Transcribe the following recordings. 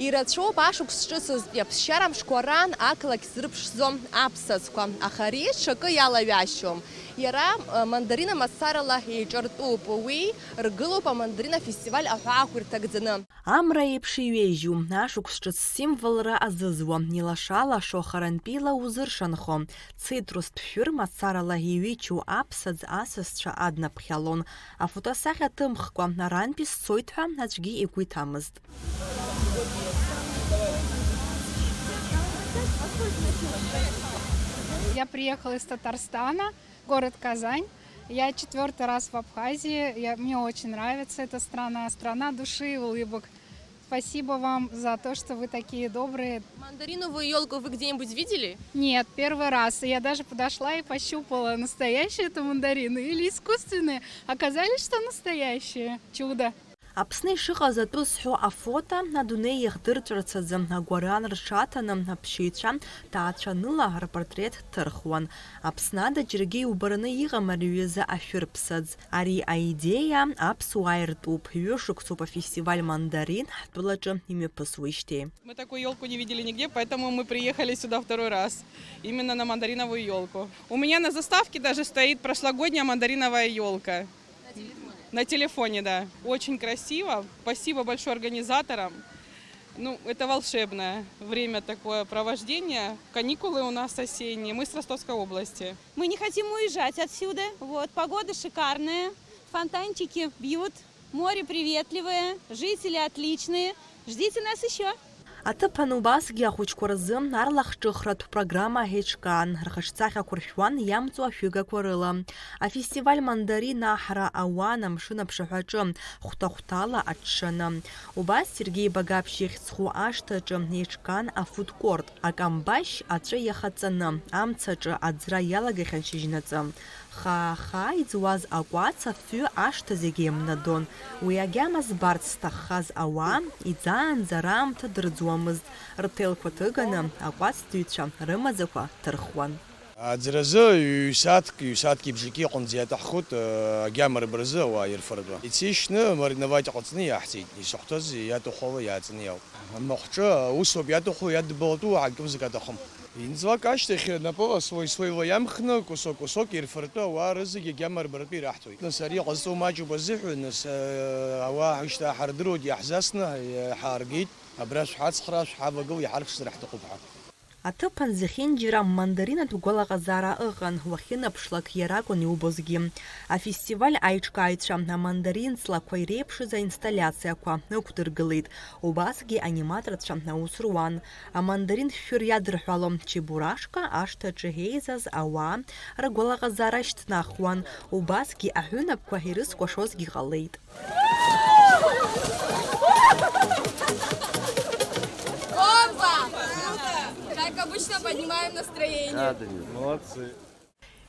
Ирацәоуп ашықәс зҿыцыз иаԥсшьарамшқәа ран ақалақь зрыԥшӡом аԥсаӡқәа, аха ари ҽакы иалаҩашьом. Иара мандарина мацарала еиҿартәуп, уи ргылоуп амандарина фестиваль аҳәаақәа ирҭагӡаны. Амра еиԥш иҩеижьу, ашықәс ҿыц символра азызуа, илаша-лашо харантәила узыршанхо. Цитрустә шәыр мацарала иҩычу аԥсаӡ асасцәа аднаԥхьалон. Афотосахьа ҭымхкәа арантәи сцоит ҳәа аӡәгьы игәы иҭамызт. Я приехала из Татарстана, город Казань. Я 4-й раз в Абхазии. Мне очень нравится эта страна, страна души и улыбок. Спасибо вам за то, что вы такие добрые. Мандариновую елку вы где-нибудь видели? Нет, первый раз. Я даже подошла и пощупала, настоящие это мандарины или искусственные. Оказались, что настоящие. Чудо. Аԥсны ишыҟаз атәы зҳәо афото адунеи иахдырҵәарц азы агәаран рҽаҭаны аԥшьаҩцәа ҭаацәаныла рпортрет ҭырхуан. Аԥсны ада џьаргьы иубараны иҟам ари аҩыза ашәырԥсаӡ. Ари аидеиа аԥсуаа иртәуп. Ҩышықәсоуп афестиваль мандарин ҳтәылаҿы имҩаԥысуеижьҭеи. Мы такую елку не видели нигде, поэтому мы приехали сюда второй раз. Именно на мандариновую елку. У меня на заставке даже стоит прошлогодняя мандариновая елка. На телефоне, да. Очень красиво. Спасибо большое организаторам. Ну, это волшебное время такое провождения. Каникулы у нас осенние. Мы с Ростовской области. Мы не хотим уезжать отсюда. Вот, погода шикарная. Фонтанчики бьют. Море приветливое. Жители отличные. Ждите нас еще. Аҭыԥан убасгьы ахәыҷқәа рзы арлахҿыхратә программа еиҿкаан, рхаҿсахьақәа ршәуан иамҵуа ашәыгақәа рыла. Афестиваль мандарин аҳра ауан амшын аԥшаҳәаҿы хәҭа-хәҭала аҽшаны. Убас Сергеи Багаԥшь ихьӡху ашҭаҿы еиҿкаан афудкорт, акамбашь аҵәы иахаҵаны, амцаҿы аӡра иалагахьан шьыжьнаҵы. Хаа-хаа иӡуаз акәац афҩы ашҭа зегьы еимнадон. Уи агьама збарц зҭаххаз ауаа иӡаанӡа раамҭа дырӡуамызт. Рҭелқәа ҭыганы акәацҭыҩцәа рымаӡақәа ҭырхуан. Аӡразы ҩ-сааҭки бжаки аҟынӡа иаҭаххоит агьама рыбразы ауаа ирфыртәа. Ицишьны мариновать ҟаҵаны иаҳҵеит. Ишахәҭаз иаҭаху ала иааҵаны иауп. Амахәҿы усоуп иаҭаху иадбалатәу ҳакымзак аҭахым. Инҵлак ашьҭахь напыла свой-свойла иамхны кусок-кусок ирфыртәы ауаа рызегьы агьама рбаратәы ираҳҭоит. Нас ари ҟазҵо маҷуп азыҳәан, нас ауаа ҳашьҭа ҳардыруеит иаҳзасны ҳааргеит. Абра шәҳацхраа шәҳавагыл иҳарԥшзар ҳҭахуп ҳәа. Аҭыԥан зехьынџьара мандаринатә гәалаҟазаара ыҟан, уахьынаԥшлак иаракәын иубозгьы. Афестиваль аиҿкааҩцәа амандарин ҵлақәа иреиԥшыз аинсталиациақәа ықәдыргылеит. Убасгьы аниматорцәа аус руан. Амандарин шәыр иадырҳәалон Чебурашка ашҭаҿы еизаз ауаа ргәалаҟазаара шьҭнахуан. Убасгьы аҳәынаԥқәа ирызкәашозгьы ҟалеит. Как обычно, поднимаем настроение. Молодцы.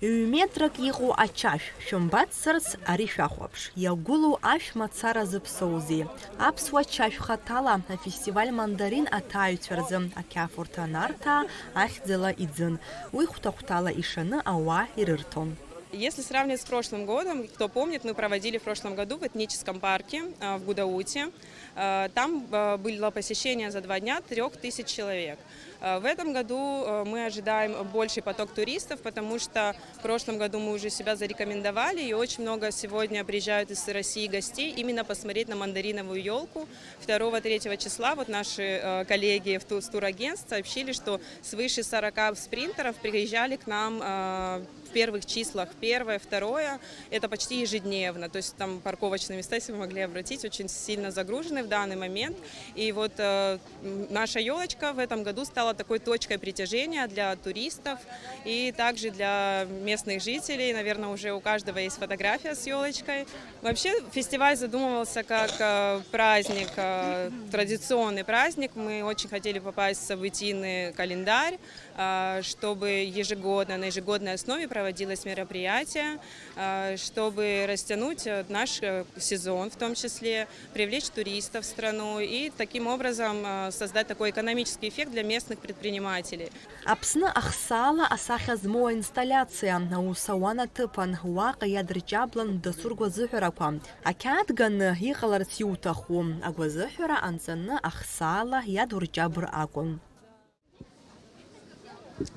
Ҩ-метрак иҟоу ачашә шәымбацзарц ари шәахәаԥш. Иагәылоу ашә мацара зыԥсоузеи. Аԥсуа чашә хаҭала афестиваль мандарин аҭаҩцәа рзы ақьафурҭа анарҭаа ахьӡала иӡын. Уи хәҭа-хәҭала ишаны ауаа ирырҭон. Если сравнивать с прошлым годом, кто помнит, мы проводили в прошлом году в этническом парке в Гудауте. Там было посещение за 2 дня 3000 человек. В этом году мы ожидаем больший поток туристов, потому что в прошлом году мы уже себя зарекомендовали, и очень много сегодня приезжают из России гостей именно посмотреть на мандариновую елку. 2-3 числа вот наши коллеги с турагентств сообщили, что свыше 40 спринтеров приезжали к нам в первых числах. 1-е, 2-е, это почти ежедневно, то есть там парковочные места, если вы могли обратить, очень сильно загружены в данный момент. И вот наша елочка в этом году стала такой точкой притяжения для туристов и также для местных жителей. Наверное, уже у каждого есть фотография с елочкой. Вообще фестиваль задумывался как праздник, традиционный праздник. Мы очень хотели попасть в событийный календарь, чтобы ежегодно, на ежегодной основе проводилось мероприятие. мероприятия, чтобы растянуть наш сезон, в том числе привлечь туристов в страну и таким образом создать такой экономический эффект для местных предпринимателей. Апсны ахсала асахьа змоа инсталляция аусауана тыпан уаҟа иадырҷаблан дасу ргәазыҳәарақәа. Ақьаад ганы иҟаларц иуҭаху, агәазыҳәара анҵаны ахсала иадурҷабыр акәын.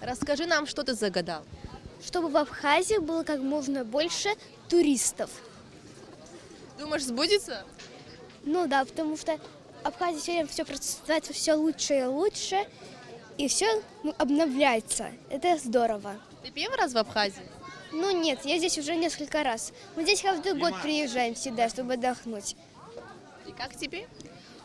Расскажи нам, что ты загадал. Чтобы в Абхазии было как можно больше туристов. Думаешь, сбудется? Ну да, потому что Абхазия все время все процветает все лучше и лучше, и все обновляется. Это здорово. Ты первый раз в Абхазии? Ну нет, я здесь уже несколько раз. Мы здесь каждый год приезжаем всегда, чтобы отдохнуть. И как тебе?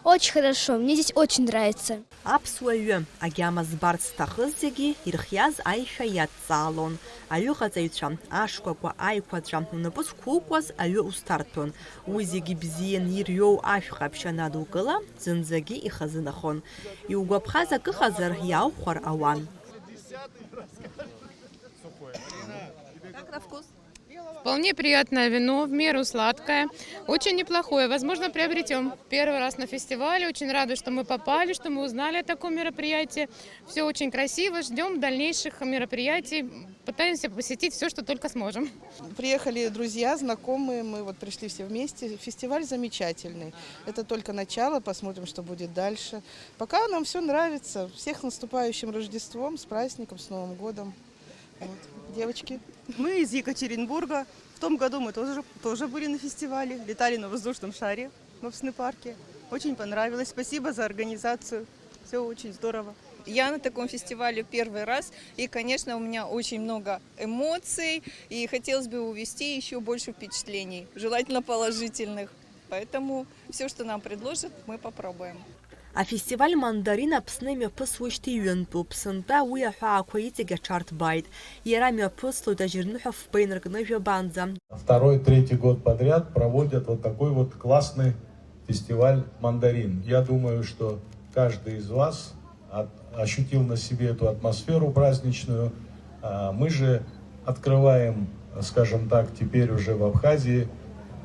Очень хорошо, мне здесь очень нравится. Аԥсуа ҩы, агьама збарц зҭахыз зегьы ирхиаз аишәа иадҵаалон. Аҩыҟаҵаҩцәа, ашкәакәа, аиқәаҵәа, унапы зқәукуаз аҩы узҭарҭәон. Уи зегьы бзиан ирҩоу ашәҟаԥшь анадукыла, зынӡагьы ихазынахон. Иугәаԥхаз ак ыҟазар иааухәар ауан. Как на вкус? Вполне приятное вино, в меру сладкое, очень неплохое. Возможно, приобретем. Первый раз на фестивале, очень рады, что мы попали, что мы узнали о таком мероприятии. Все очень красиво, ждем дальнейших мероприятий, пытаемся посетить все, что только сможем. Приехали друзья, знакомые, мы вот пришли все вместе. Фестиваль замечательный. Это только начало, посмотрим, что будет дальше. Пока нам все нравится. Всех с наступающим Рождеством, с праздником, с Новым годом. Вот. Девочки. Мы из Екатеринбурга. В том году мы тоже были на фестивале, летали на воздушном шаре в Апсны парке. Очень понравилось. Спасибо за организацию. Все очень здорово. Я на таком фестивале первый раз, и, конечно, у меня очень много эмоций, и хотелось бы увести еще больше впечатлений, желательно положительных. Поэтому все, что нам предложат, мы попробуем. Афестиваль мандарин Аԥсны мҩаԥысуеижьҭеи ҩынтәуп, сынтәа уи аҳәаақәа иҵегь аҽарҭбааит. Иара мҩаԥыслоит ажьырныҳәа-фба инаркны жәабанӡа. Второй-третий год подряд проводят вот такой вот классный фестиваль мандарин. Я думаю, что каждый из вас ощутил на себе эту атмосферу праздничную. Мы же открываем, скажем так, теперь уже в Абхазии,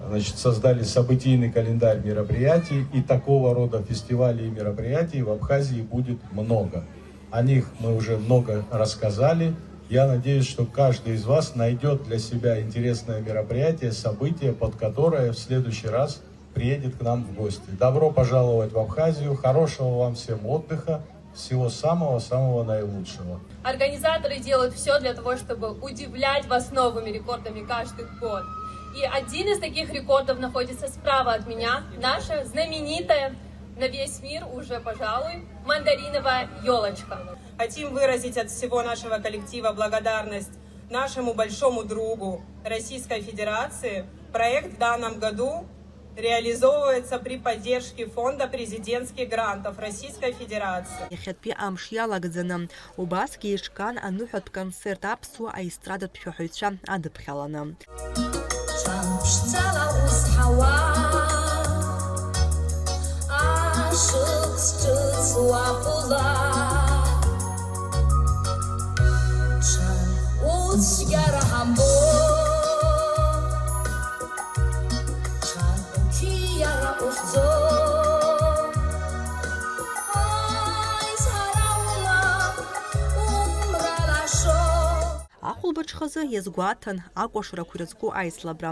значит, создали событийный календарь мероприятий, и такого рода фестивалей и мероприятий в Абхазии будет много. О них мы уже много рассказали. Я надеюсь, что каждый из вас найдет для себя интересное мероприятие, событие, под которое в следующий раз приедет к нам в гости. Добро пожаловать в Абхазию, хорошего вам всем отдыха, всего самого-самого наилучшего. Организаторы делают все для того, чтобы удивлять вас новыми рекордами каждый год. И один из таких рекордов находится справа от меня, наша знаменитая на весь мир уже, пожалуй, мандариновая елочка. Хотим выразить от всего нашего коллектива благодарность нашему большому другу Российской Федерации. Проект в данном году реализовывается при поддержке Фонда президентских грантов Российской Федерации. Иахьатәи амш иалагӡаны, убасгьы ишкан аныҳәатә концерт аԥсуа аестрадатә шәаҳәаҩцәа адыԥхьаланы. Ахәылбыҽхазы иазгәаҭан акәашарақәа ирызку аицлабра.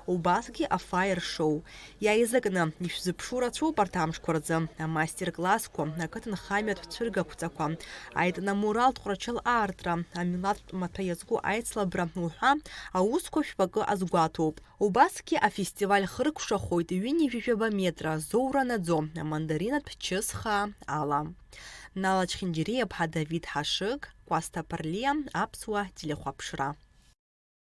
Убасгьы афаер-шоу. Иааизакны ишәзыԥшу рацәоуп арҭ амшқәа рзы амастер-классқәа, ақыҭанхамҩатә цәыргақәҵақәа, аетноморалтә ҟәрачыл аартра, амилаҭтә маҭәа иазку аицлабра уҳәа аусқәа шәпакы азгәаҭоуп. Убасгьы афестиваль хыркәшахоит ҩынҩажәижәаба метра зоура наӡо амандаринатә ҷысхаа ала. Нала Чхинџьириаԥҳа, Давид Ҳашыг, Кәасҭа Ԥарлиа, Аԥсуа телехәаԥшра.